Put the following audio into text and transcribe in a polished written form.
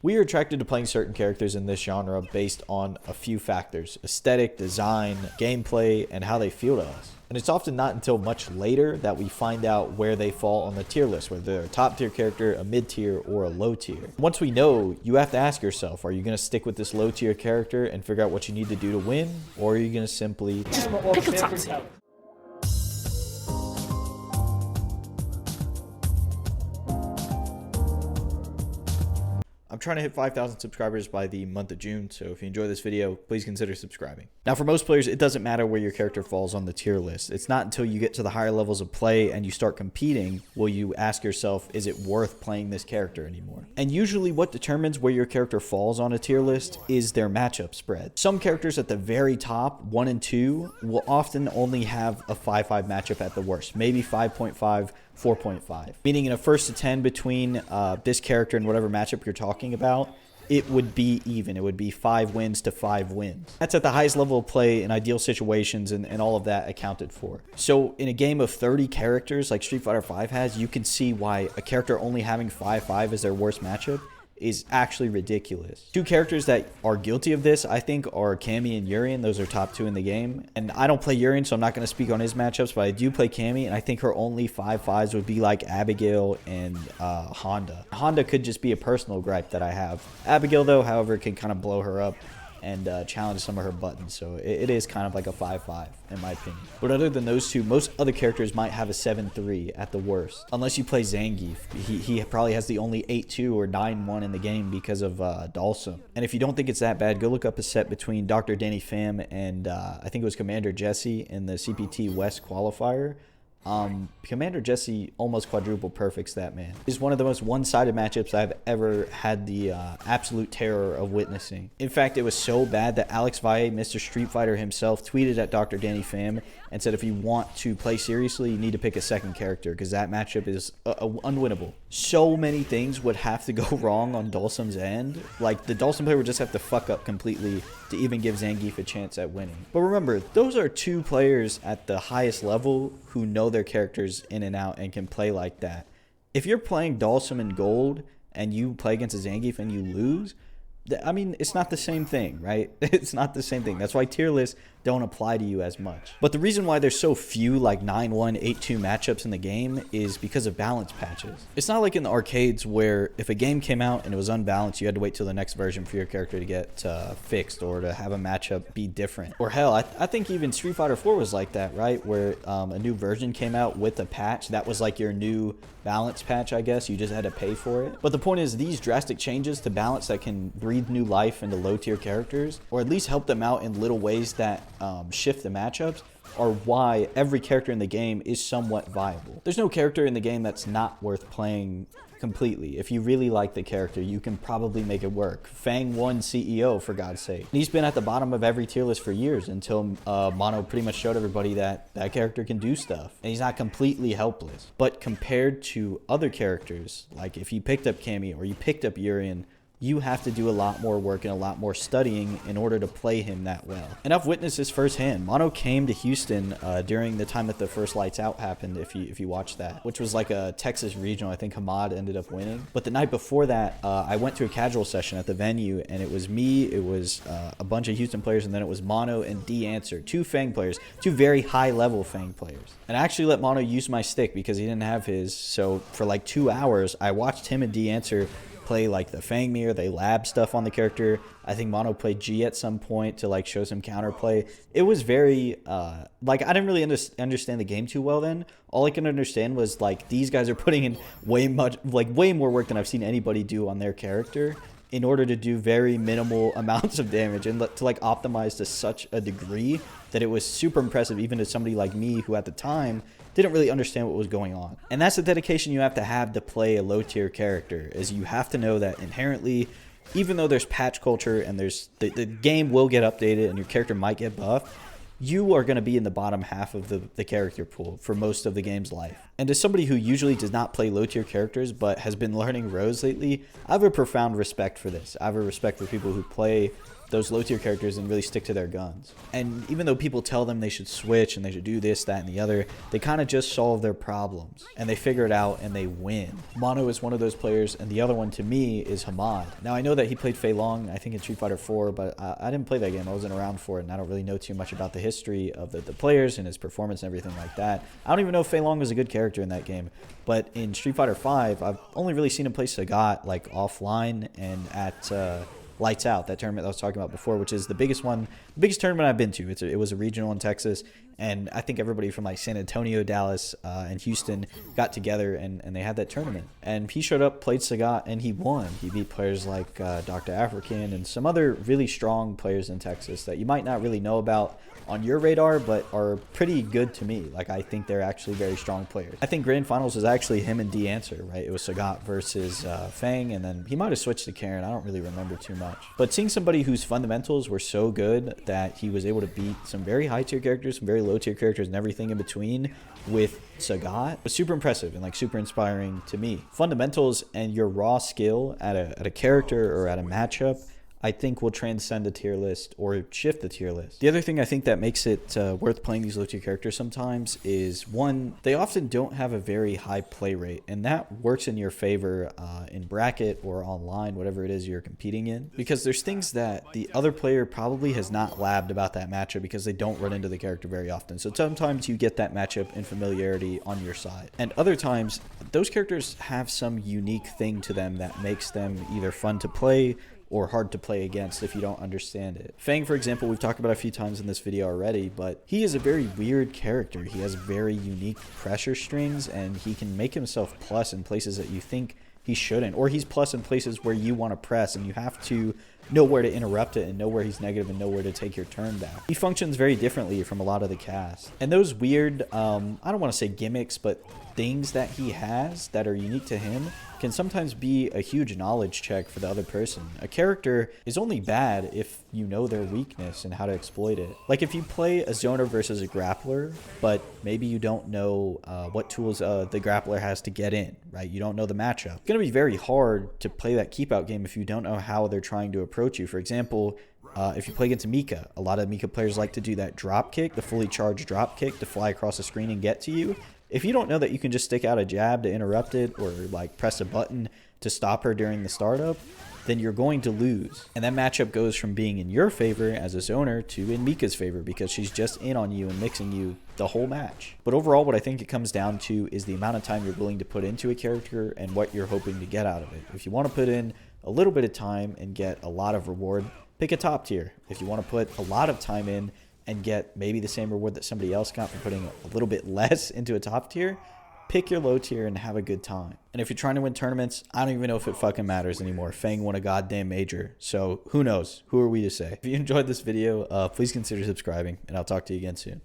We are attracted to playing certain characters in this genre based on a few factors: aesthetic, design, gameplay, and how they feel to us. And it's often not until much later that we find out where they fall on the tier list, whether they're a top tier character, a mid tier, or a low tier. Once we know, you have to ask yourself, are you going to stick with this low tier character and figure out what you need to do to win? Or are you going to simply just pick a top tier? I'm trying to hit 5,000 subscribers by the month of June, so if you enjoy this video, please consider subscribing. Now, for most players, it doesn't matter where your character falls on the tier list. It's not until you get to the higher levels of play and you start competing will you ask yourself, is it worth playing this character anymore? And usually what determines where your character falls on a tier list is their matchup spread. Some characters at the very top, 1 and 2, will often only have a 5-5 matchup at the worst, maybe 5.5, 4.5, meaning in a 1st to 10 between this character and whatever matchup you're talking about, it would be even. It would be 5 wins to 5 wins. That's at the highest level of play in ideal situations and all of that accounted for. So in a game of 30 characters like Street Fighter V has, you can see why a character only having 5-5 as their worst matchup is actually ridiculous. Two characters that are guilty of this, I think, are Cammy and Urien. Those are top 2 in the game. And I don't play Urien, so I'm not going to speak on his matchups, but I do play Cammy, and I think her only 5-5s would be like Abigail and Honda. Honda could just be a personal gripe that I have. Abigail, though, however, can kind of blow her up and challenge some of her buttons, so it is kind of like a 5-5 in my opinion. But other than those two, most other characters might have a 7-3 at the worst, unless you play Zangief. He probably has the only 8-2 or 9-1 in the game because of Dalsum. And if you don't think it's that bad, go look up a set between Dr. Danny Pham and I think it was Commander Jesse in the CPT West qualifier. Commander Jesse almost quadruple perfects that man. It's one of the most one-sided matchups I've ever had the absolute terror of witnessing. In fact, it was so bad that Alex Valle, Mr. Street Fighter himself, tweeted at Dr. Danny Pham and said if you want to play seriously, you need to pick a second character because that matchup is unwinnable. So many things would have to go wrong on Dalsum's end. Like, the Dalsum player would just have to fuck up completely to even give Zangief a chance at winning. But remember, those are two players at the highest level who know their characters in and out and can play like that. If you're playing Dalsum in gold and you play against a Zangief and you lose, I mean, it's not the same thing, right? It's not the same thing. That's why tier lists don't apply to you as much. But the reason why there's so few like 9-1, 8-2 matchups in the game is because of balance patches. It's not like in the arcades where if a game came out and it was unbalanced, you had to wait till the next version for your character to get fixed or to have a matchup be different. Or hell, I think even Street Fighter 4 was like that, right? Where a new version came out with a patch. That was like your new balance patch, I guess. You just had to pay for it. But the point is, these drastic changes to balance that can breathe new life into low tier characters, or at least help them out in little ways that shift the matchups, are why every character in the game is somewhat viable. There's no character in the game that's not worth playing completely. If you really like the character, you can probably make it work. Fang won CEO, for God's sake. He's been at the bottom of every tier list for years until Mono pretty much showed everybody that that character can do stuff. And he's not completely helpless. But compared to other characters, like if you picked up Cammy or you picked up Urien, you have to do a lot more work and a lot more studying in order to play him that well. And I've witnessed this firsthand. Mono came to Houston during the time that the first Lights Out happened, if you watched that, which was like a Texas regional. I think Hamad ended up winning. But the night before that, I went to a casual session at the venue, and it was me, it was a bunch of Houston players, and then it was Mono and D-Answer, two Fang players, two very high-level Fang players. And I actually let Mono use my stick because he didn't have his, so for like 2 hours, I watched him and D-Answer play like the Fang mirror. They lab stuff on the character. I think Mono played G at some point to like show some counterplay. It was very like, I didn't really understand the game too well then. All I can understand was like these guys are putting in way more work than I've seen anybody do on their character in order to do very minimal amounts of damage and to like optimize to such a degree that it was super impressive even to somebody like me who at the time didn't really understand what was going on. And that's the dedication you have to play a low tier character, is you have to know that inherently, even though there's patch culture and there's the game will get updated and your character might get buffed, you are going to be in the bottom half of the character pool for most of the game's life. And as somebody who usually does not play low tier characters but has been learning Rose lately, I have a profound respect for this. I have a respect for people who play those low tier characters and really stick to their guns. And even though people tell them they should switch and they should do this, that, and the other, they kind of just solve their problems and they figure it out and they win. Mono is one of those players, and the other one to me is Hamad. Now I know that he played Fei Long, I think in Street Fighter 4, but I didn't play that game. I wasn't around for it, and I don't really know too much about the history of the players and his performance and everything like that. I don't even know if Fei Long was a good character in that game. But in Street Fighter 5, I've only really seen him play Sagat like offline and at Lights Out, that tournament that I was talking about before, which is the biggest tournament I've been to. It was a regional in Texas, and I think everybody from like San Antonio, Dallas, and Houston got together and they had that tournament. And he showed up, played Sagat, and he won. He beat players like Dr. African and some other really strong players in Texas that you might not really know about on your radar, but are pretty good to me. Like, I think they're actually very strong players. I think Grand Finals was actually him and D Answer, right? It was Sagat versus Fang, and then he might have switched to Karen. I don't really remember too much. But seeing somebody whose fundamentals were so good that he was able to beat some very high tier characters, some very low tier characters, and everything in between with Sagat was super impressive and like super inspiring to me. Fundamentals and your raw skill at a character or at a matchup, I think will transcend a tier list or shift the tier list. The other thing I think that makes it worth playing these low tier characters sometimes is, one, they often don't have a very high play rate, and that works in your favor in bracket or online, whatever it is you're competing in, because there's things that the other player probably has not labbed about that matchup because they don't run into the character very often. So sometimes you get that matchup and familiarity on your side, and other times those characters have some unique thing to them that makes them either fun to play or hard to play against if you don't understand it. Fang, for example, we've talked about a few times in this video already, but he is a very weird character. He has very unique pressure strings, and he can make himself plus in places that you think he shouldn't, or he's plus in places where you want to press, and you have to know where to interrupt it and know where he's negative and know where to take your turn back. He functions very differently from a lot of the cast. And those weird, I don't want to say gimmicks, but things that he has that are unique to him can sometimes be a huge knowledge check for the other person. A character is only bad if you know their weakness and how to exploit it. Like if you play a zoner versus a grappler, but maybe you don't know what tools the grappler has to get in, right? You don't know the matchup. It's going to be very hard to play that keep out game if you don't know how they're trying to approach you. For example, if you play against Mika, a lot of Mika players like to do that drop kick, the fully charged drop kick to fly across the screen and get to you. If you don't know that you can just stick out a jab to interrupt it or like press a button to stop her during the startup, then you're going to lose. And that matchup goes from being in your favor as a zoner to in Mika's favor because she's just in on you and mixing you the whole match. But overall, what I think it comes down to is the amount of time you're willing to put into a character and what you're hoping to get out of it. If you want to put in a little bit of time and get a lot of reward, pick a top tier. If you want to put a lot of time in and get maybe the same reward that somebody else got for putting a little bit less into a top tier, pick your low tier and have a good time. And if you're trying to win tournaments, I don't even know if it fucking matters anymore. Fang won a goddamn major, so who knows? Who are we to say? If you enjoyed this video, please consider subscribing, and I'll talk to you again soon.